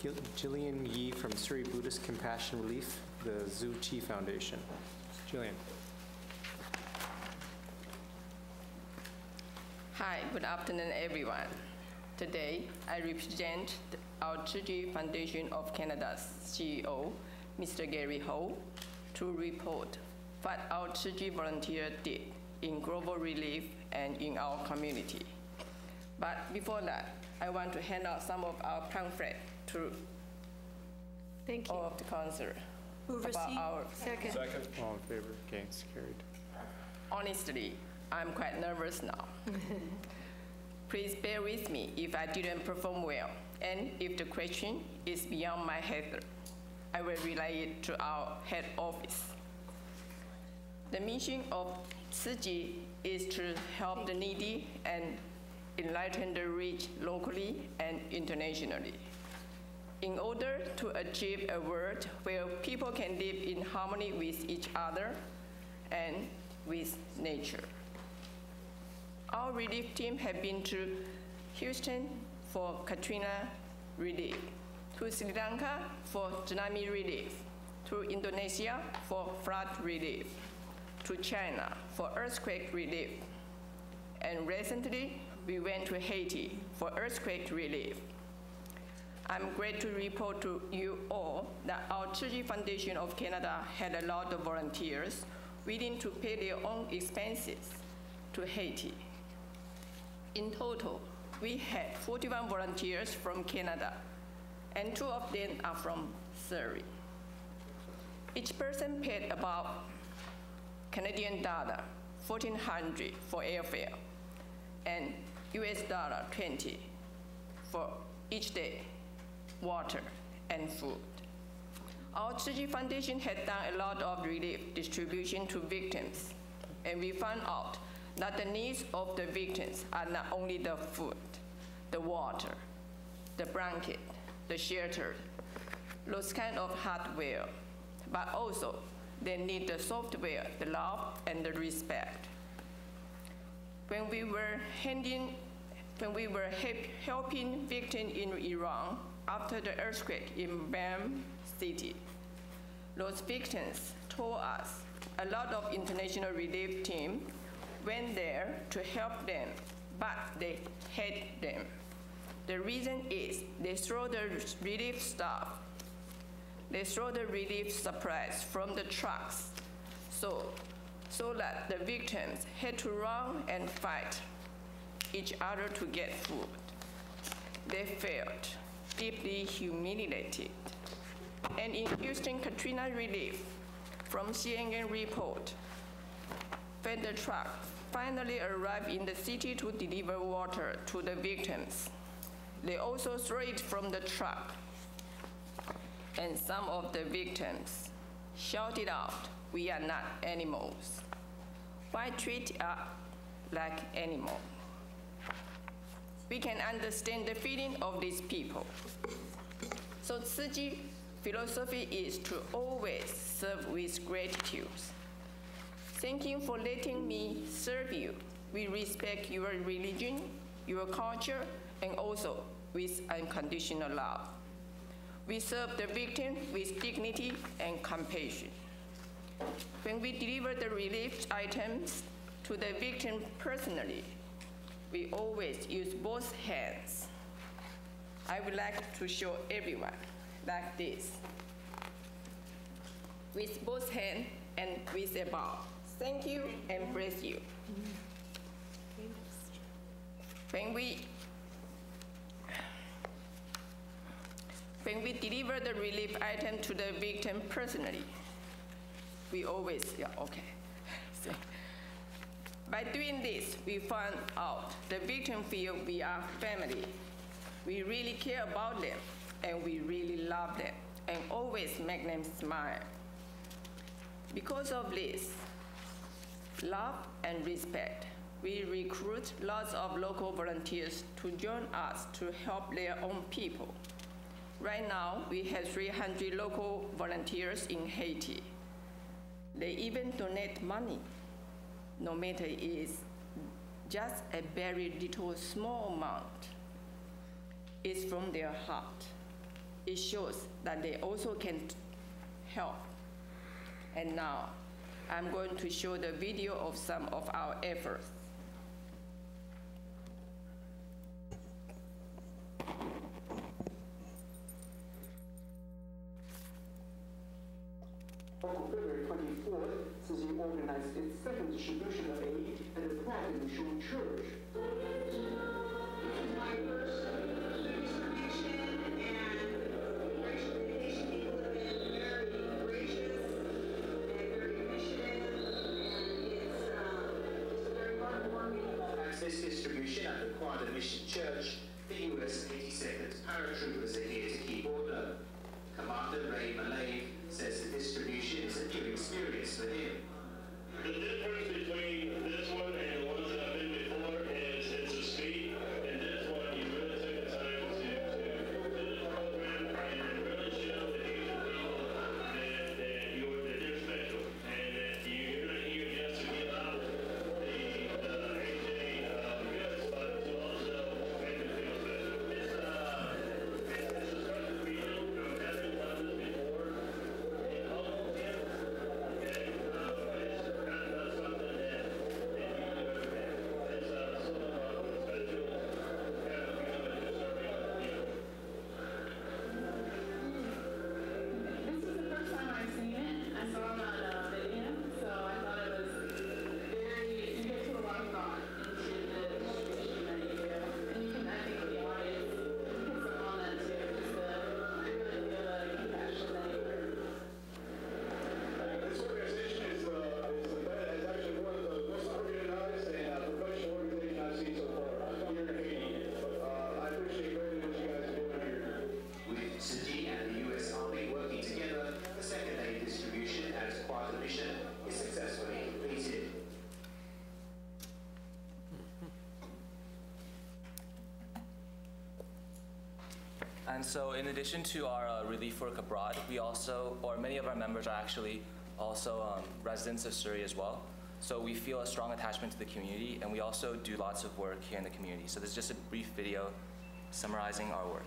Jillian Yi from Surrey Buddhist Compassion Relief, the Zhu Chi Foundation. Jillian. Hi, good afternoon, everyone. Today, I represent our Tzu Chi Foundation of Canada's CEO, Mr. Gary Ho, to report what our Tzu Chi volunteers did in global relief and in our community. But before that, I want to hand out some of our pamphlets to all of the council. Move receipt. Second. All in favor? Okay, it's carried. Honestly, I'm quite nervous now. Please bear with me if I didn't perform well, and if the question is beyond my head, I will relay it to our head office. The mission of Tzu Chi is to help the needy and enlighten the rich locally and internationally, in order to achieve a world where people can live in harmony with each other and with nature. Our relief team have been to Houston for Katrina relief, to Sri Lanka for tsunami relief, to Indonesia for flood relief, to China for earthquake relief, and recently we went to Haiti for earthquake relief. I'm glad to report to you all that our Tzu Chi Foundation of Canada had a lot of volunteers willing to pay their own expenses to Haiti. In total, we had 41 volunteers from Canada, and 2 of them are from Surrey. Each person paid about Canadian dollar $1,400 for airfare, and US dollar $20 for each day, water and food. Our Tzu Chi Foundation had done a lot of relief distribution to victims, and we found out that the needs of the victims are not only the food, the water, the blanket, the shelter, those kind of hardware, but also they need the software, the love, and the respect. When we were helping victims in Iran after the earthquake in Bam City, those victims told us a lot of international relief teams went there to help them, but they hate them. The reason is they throw the relief stuff. They throw the relief supplies from the trucks, so that the victims had to run and fight each other to get food. They felt deeply humiliated. And in Houston Katrina relief, from CNN report, when the truck finally arrived in the city to deliver water to the victims, they also threw it from the truck. And some of the victims shouted out, "We are not animals. Why treat us like animals?" We can understand the feeling of these people. So Tzu Chi philosophy is to always serve with gratitude. Thank you for letting me serve you. We respect your religion, your culture, and also with unconditional love. We serve the victim with dignity and compassion. When we deliver the relief items to the victim personally, we always use both hands. I would like to show everyone like this, with both hands and with a bow. Thank you and bless you. When we deliver the relief item to the victim personally, we always, By doing this, we found out the victim feel we are family. We really care about them, and we really love them, and always make them smile. Because of this love and respect, we recruit lots of local volunteers to join us to help their own people. Right now, we have 300 local volunteers in Haiti. They even donate money, no matter it is just a very little small amount. It's from their heart. It shows that they also can help. And now, I'm going to show the video of some of our efforts. On February 24th, CISI organized its second distribution of aid at a Pratt Initial Church. My first distribution, and Haitian people have been very gracious and very appreciative, and it's very heartwarming. At this distribution at the Croix de Mission Church, the US 82nd paratroopers are here to keep order. Commander Ray Malave says the distribution is a new experience for him. The difference between this one and the ones that I've been before is it's the speed, and this one you really take the time to do the program and really show the Haitian people that they're special and that you're not here just to give out the AJ goods, but to also make them feel special. It's a special feeling from having done this before. This is the first time I've seen it. I saw it on video, so I thought it was you get to a lot of thought into the distribution that you do. And you can, I think the audience picks up on that too, just I really feel the compassion that you bring. This organization is actually one of the most organized and professional organizations I've seen so far here in Haiti. I appreciate very much what you guys are doing here. With CISI and the US Army working together, the second aid distribution at Croix de Mission is successfully completed. And so in addition to our relief work abroad, we also, or many of our members are actually also residents of Surrey as well. So we feel a strong attachment to the community, and we also do lots of work here in the community. So this is just a brief video summarizing our work.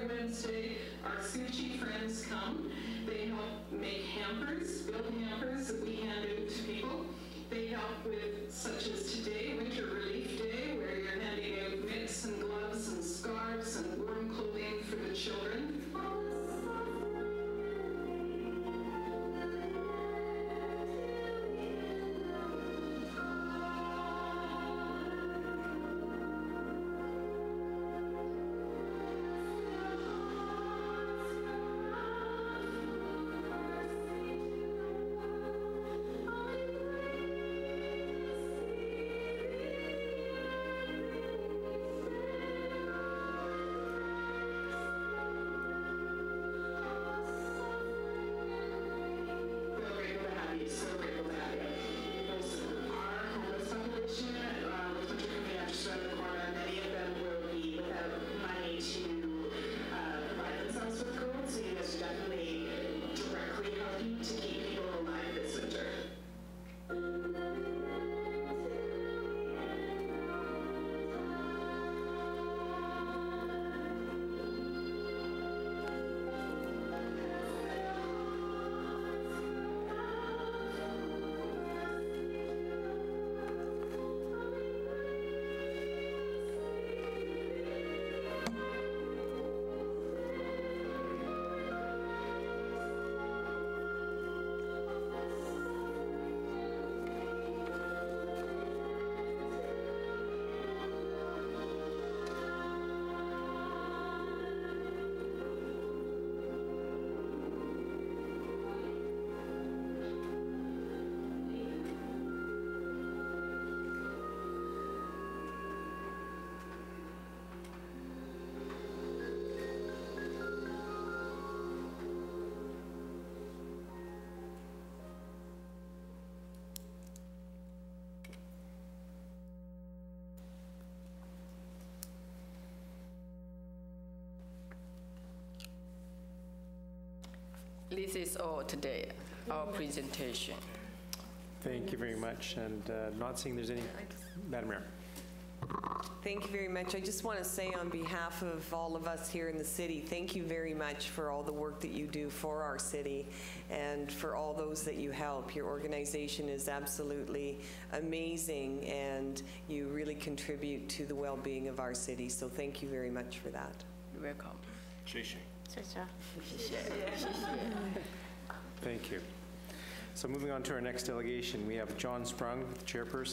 Wednesday, our Suchi friends come. They help make hampers, build hampers that we hand out to people. They help with, such as today, Winter Relief Day, where you're handing out mitts and gloves and scarves and warm This is all today, our presentation. Thank you very much. And not seeing there's any, Madam Mayor. Thank you very much. I just want to say on behalf of all of us here in the city, thank you very much for all the work that you do for our city and for all those that you help. Your organization is absolutely amazing and you really contribute to the well-being of our city. So thank you very much for that. You're welcome. Thank you. So moving on to our next delegation, we have John Sprung, chairperson.